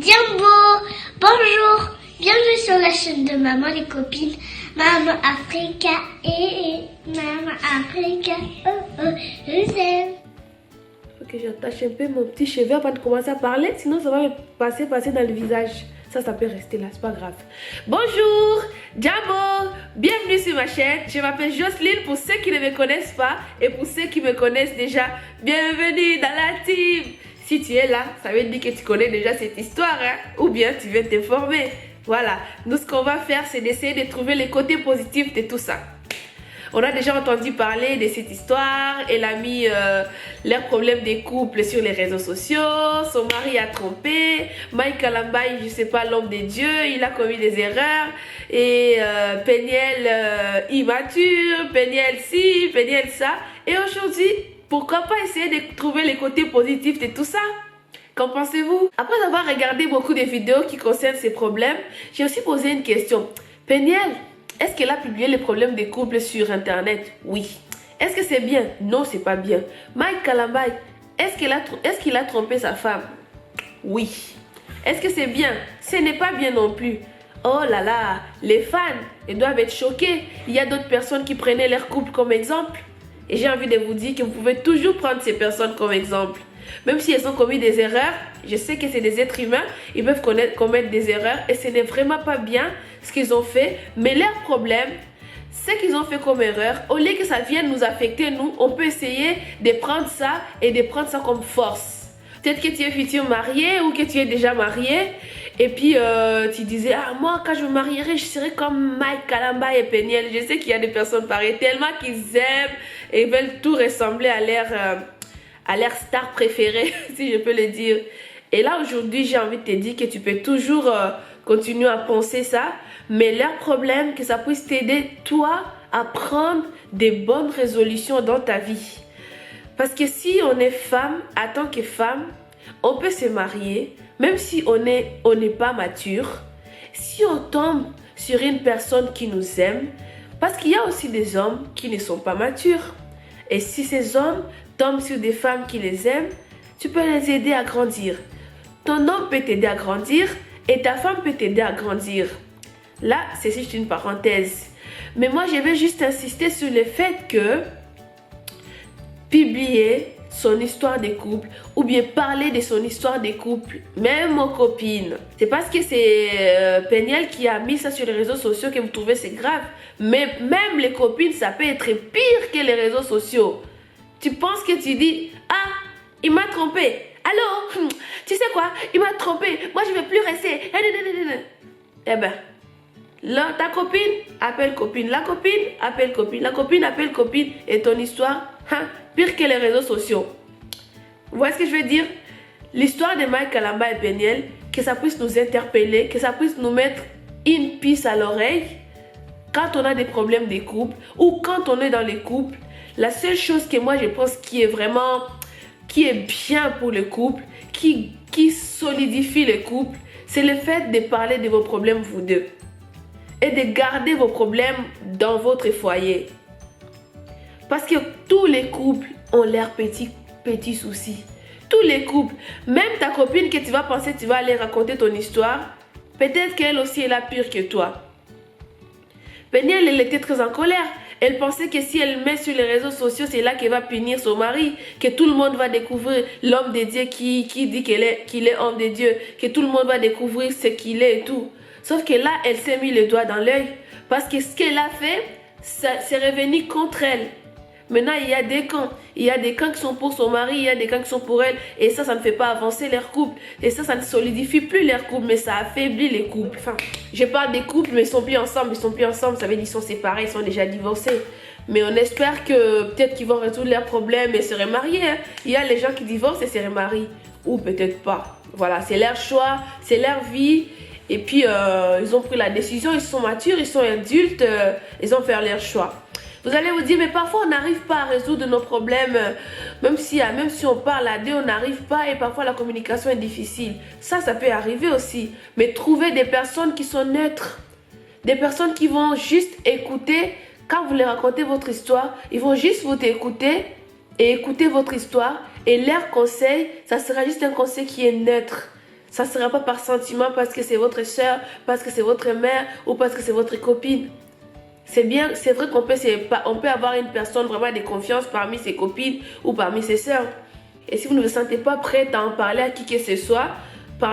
Diambo, bonjour, bienvenue sur la chaîne de Maman les copines, Maman Africa et Maman Africa, je vous aime. Ok, j'attache un peu mon petit cheveu avant de commencer à parler, sinon ça va me passer dans le visage. Ça peut rester là, c'est pas grave. Bonjour, Diambo, bienvenue sur ma chaîne. Je m'appelle Jocelyne pour ceux qui ne me connaissent pas et pour ceux qui me connaissent déjà, bienvenue dans la team. Si tu es là, ça veut dire que tu connais déjà cette histoire, hein? Ou bien tu viens t'informer. Voilà, nous ce qu'on va faire, c'est d'essayer de trouver les côtés positifs de tout ça. On a déjà entendu parler de cette histoire. Elle a mis leurs problèmes des couples sur les réseaux sociaux. Son mari a trompé. Mike Kalambai, je sais pas, l'homme de Dieu, il a commis des erreurs. Et Peniel immature, Peniel ci, Peniel ça. Et aujourd'hui, pourquoi pas essayer de trouver les côtés positifs de tout ça? Qu'en pensez-vous? Après avoir regardé beaucoup de vidéos qui concernent ces problèmes, j'ai aussi posé une question. Peniel, est-ce qu'elle a publié les problèmes des couples sur internet? Oui. Est-ce que c'est bien? Non, c'est pas bien. Mike Kalambai, est-ce qu'il a trompé sa femme? Oui. Est-ce que c'est bien? Ce n'est pas bien non plus. Oh là là, les fans, ils doivent être choqués. Il y a d'autres personnes qui prenaient leur couple comme exemple. Et j'ai envie de vous dire que vous pouvez toujours prendre ces personnes comme exemple. Même si elles ont commis des erreurs, je sais que c'est des êtres humains, ils peuvent commettre des erreurs et ce n'est vraiment pas bien ce qu'ils ont fait. Mais leur problème, c'est qu'ils ont fait comme erreur. Au lieu que ça vienne nous affecter, nous, on peut essayer de prendre ça et de prendre ça comme force. Peut-être que tu es futur marié ou que tu es déjà marié et puis tu disais, ah moi quand je me marierai, je serai comme Mike Kalambai et Peniel. Je sais qu'il y a des personnes pareilles, tellement qu'ils aiment et veulent tout ressembler à leur star préférée, si je peux le dire. Et là, aujourd'hui, j'ai envie de te dire que tu peux toujours continuer à penser ça, mais leur problème, que ça puisse t'aider, toi, à prendre des bonnes résolutions dans ta vie. Parce que si on est femme, en tant que femme, on peut se marier, même si on n'est pas mature. Si on tombe sur une personne qui nous aime, parce qu'il y a aussi des hommes qui ne sont pas matures. Et si ces hommes tombent sur des femmes qui les aiment, tu peux les aider à grandir. Ton homme peut t'aider à grandir et ta femme peut t'aider à grandir. Là, c'est juste une parenthèse. Mais moi, je vais juste insister sur le fait que publier son histoire de couple ou bien parler de son histoire de couple, même aux copines. C'est parce que c'est Peniel qui a mis ça sur les réseaux sociaux que vous trouvez c'est grave. Mais même les copines, ça peut être pire que les réseaux sociaux. Tu penses que tu dis, ah, il m'a trompé. Alors, tu sais quoi, il m'a trompé. Moi, je ne vais plus rester. Eh ben, là, ta copine appelle copine. La copine appelle copine. La copine appelle copine. Et ton histoire, pire que les réseaux sociaux. Vous voyez ce que je veux dire? L'histoire de Mike Kalambai et Peniel, que ça puisse nous interpeller, que ça puisse nous mettre une puce à l'oreille quand on a des problèmes de couple ou quand on est dans les couples. La seule chose que moi je pense qui est bien pour le couple, qui solidifie le couple, c'est le fait de parler de vos problèmes vous deux et de garder vos problèmes dans votre foyer. Parce que tous les couples ont leurs petits soucis. Tous les couples, même ta copine que tu vas penser, tu vas aller raconter ton histoire, peut-être qu'elle aussi est là pire que toi. Peniel, elle était très en colère. Elle pensait que si elle met sur les réseaux sociaux, c'est là qu'elle va punir son mari, que tout le monde va découvrir l'homme de Dieu qui dit qu'il est homme de Dieu, que tout le monde va découvrir ce qu'il est et tout. Sauf que là, elle s'est mis le doigt dans l'œil parce que ce qu'elle a fait, c'est revenu contre elle. Maintenant, il y a des camps. Il y a des camps qui sont pour son mari, il y a des camps qui sont pour elle. Et ça ne fait pas avancer leur couple. Et ça ne solidifie plus leur couple, mais ça affaiblit les couples. Enfin, je parle des couples, mais ils sont plus ensemble. Ils sont plus ensemble, ça veut dire qu'ils sont séparés, ils sont déjà divorcés. Mais on espère que peut-être qu'ils vont résoudre leurs problèmes et se remarier. Hein. Il y a les gens qui divorcent et se remarient. Ou peut-être pas. Voilà, c'est leur choix, c'est leur vie. Et puis, ils ont pris la décision, ils sont matures, ils sont adultes, ils ont fait leur choix. Vous allez vous dire, mais parfois on n'arrive pas à résoudre nos problèmes, même si on parle à deux, on n'arrive pas et parfois la communication est difficile. Ça peut arriver aussi. Mais trouver des personnes qui sont neutres, des personnes qui vont juste écouter, quand vous leur racontez votre histoire, ils vont juste vous écouter et écouter votre histoire et leur conseil, ça sera juste un conseil qui est neutre. Ça ne sera pas par sentiment parce que c'est votre soeur, parce que c'est votre mère ou parce que c'est votre copine. C'est bien, c'est vrai qu'on peut avoir une personne vraiment de confiance parmi ses copines ou parmi ses soeurs. Et si vous ne vous sentez pas prête à en parler à qui que ce soit, il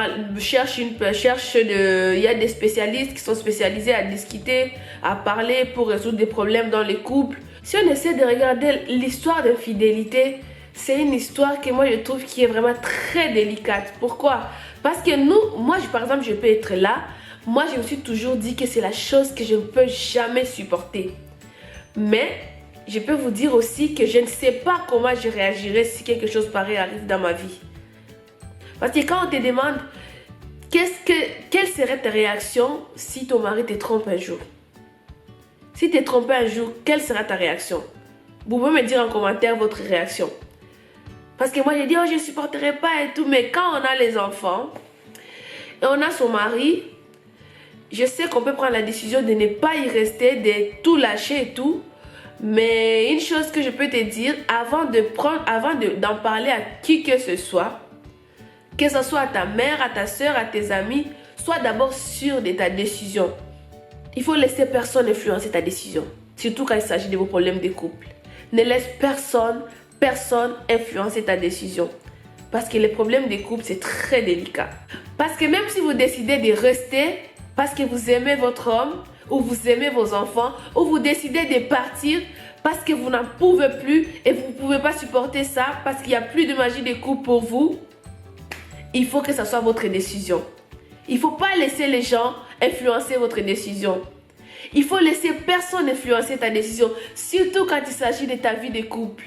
y a des spécialistes qui sont spécialisés à discuter, à parler pour résoudre des problèmes dans les couples. Si on essaie de regarder l'histoire d'infidélité, c'est une histoire que moi je trouve qui est vraiment très délicate. Pourquoi? Parce que moi par exemple, je peux être là. Moi, je me suis toujours dit que c'est la chose que je ne peux jamais supporter. Mais je peux vous dire aussi que je ne sais pas comment je réagirais si quelque chose pareil arrive dans ma vie. Parce que quand on te demande quelle serait ta réaction si ton mari te trompe un jour? Si tu es trompé un jour, quelle sera ta réaction? Vous pouvez me dire en commentaire votre réaction. Parce que moi, j'ai dit, oh, je ne supporterai pas et tout. Mais quand on a les enfants et on a son mari, je sais qu'on peut prendre la décision de ne pas y rester, de tout lâcher et tout. Mais une chose que je peux te dire, avant d'en parler à qui que ce soit à ta mère, à ta soeur, à tes amis, sois d'abord sûr de ta décision. Il faut laisser personne influencer ta décision. Surtout quand il s'agit de vos problèmes de couple. Ne laisse personne influencer ta décision. Parce que les problèmes de couple, c'est très délicat. Parce que même si vous décidez de rester, parce que vous aimez votre homme, ou vous aimez vos enfants, ou vous décidez de partir parce que vous n'en pouvez plus et vous ne pouvez pas supporter ça, parce qu'il n'y a plus de magie de couple pour vous, il faut que ça soit votre décision. Il ne faut pas laisser les gens influencer votre décision. Il faut laisser personne influencer ta décision, surtout quand il s'agit de ta vie de couple.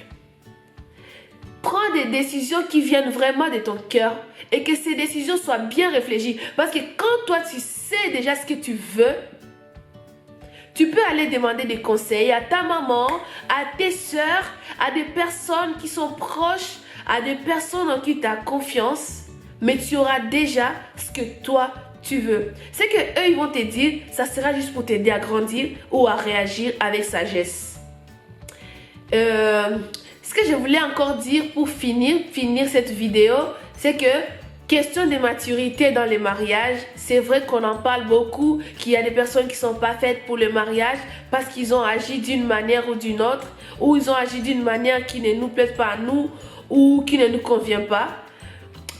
Prends des décisions qui viennent vraiment de ton cœur et que ces décisions soient bien réfléchies. Parce que quand toi, tu sais déjà ce que tu veux, tu peux aller demander des conseils à ta maman, à tes soeurs, à des personnes qui sont proches, à des personnes en qui tu as confiance. Mais tu auras déjà ce que toi, tu veux. Ce que eux ils vont te dire, ça sera juste pour t'aider à grandir ou à réagir avec sagesse. Ce que je voulais encore dire pour finir cette vidéo, c'est que question de maturité dans les mariages, c'est vrai qu'on en parle beaucoup, qu'il y a des personnes qui ne sont pas faites pour le mariage parce qu'ils ont agi d'une manière ou d'une autre, ou ils ont agi d'une manière qui ne nous plaît pas à nous ou qui ne nous convient pas.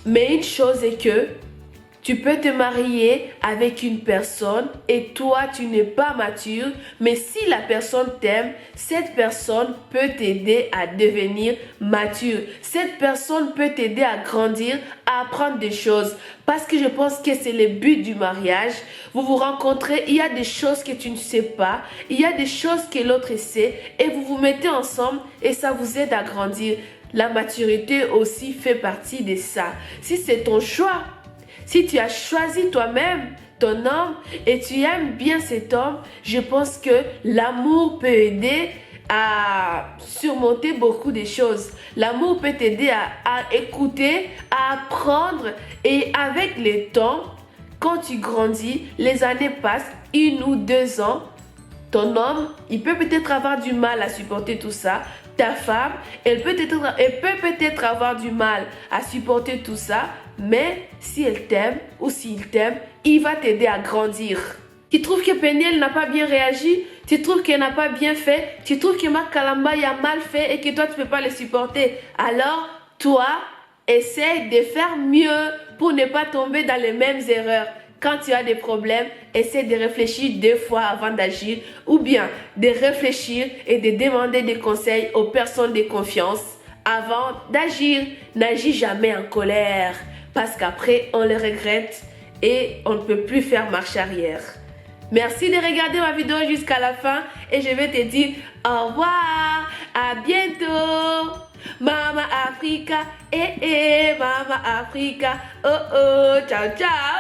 Mais une chose est que tu peux te marier avec une personne et toi, tu n'es pas mature. Mais si la personne t'aime, cette personne peut t'aider à devenir mature. Cette personne peut t'aider à grandir, à apprendre des choses. Parce que je pense que c'est le but du mariage. Vous vous rencontrez, il y a des choses que tu ne sais pas. Il y a des choses que l'autre sait. Et vous vous mettez ensemble et ça vous aide à grandir. La maturité aussi fait partie de ça. Si c'est ton choix, si tu as choisi toi-même ton homme et tu aimes bien cet homme, je pense que l'amour peut aider à surmonter beaucoup de choses. L'amour peut t'aider à écouter, à apprendre et avec le temps, quand tu grandis, les années passent, 1 ou 2 ans, ton homme, il peut peut-être avoir du mal à supporter tout ça. Ta femme, elle peut peut-être avoir du mal à supporter tout ça, mais si elle t'aime ou s'il t'aime, il va t'aider à grandir. Tu trouves que Peniel n'a pas bien réagi? Tu trouves qu'elle n'a pas bien fait? Tu trouves que Marc Kalamba a mal fait et que toi, tu ne peux pas le supporter? Alors, toi, essaie de faire mieux pour ne pas tomber dans les mêmes erreurs. Quand tu as des problèmes, essaie de réfléchir 2 fois avant d'agir ou bien de réfléchir et de demander des conseils aux personnes de confiance avant d'agir. N'agis jamais en colère parce qu'après, on le regrette et on ne peut plus faire marche arrière. Merci de regarder ma vidéo jusqu'à la fin et je vais te dire au revoir, à bientôt. Mama Africa, Mama Africa, oh oh, ciao ciao.